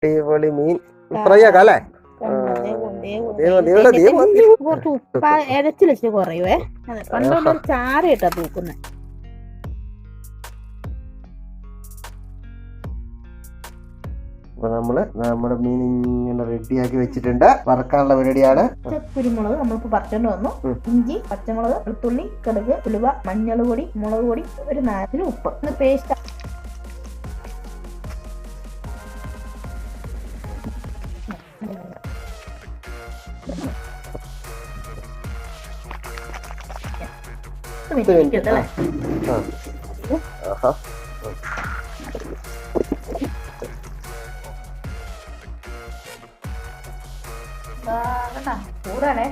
അടിപൊളി മീൻ ഫ്രൈ ആക്കാം അല്ലേ? കുറച്ച് ഉപ്പ ഇരച്ചിലിച്ച് കുറയുവേ. അതെ, പണ്ടുള്ളൊരു ചാറ് ഇട്ടാ തൂക്കുന്നത്. അപ്പൊ നമ്മുടെ മീൻ ഇങ്ങനെ റെഡിയാക്കി വെച്ചിട്ടുണ്ട്. വറക്കാനുള്ള പരിപാടിയാണ്. കുരുമുളക് നമ്മളിപ്പോ പറിച്ചോണ്ട് വന്നു. ഇഞ്ചി, പച്ചമുളക്, വെളുത്തുള്ളി, കടുക്, ഉലുവ, മഞ്ഞൾ പൊടി, മുളക് പൊടി, ഒരു 4 ഉപ്പ്, ഒന്ന് പേസ്റ്റ്. ചൂടാണേ.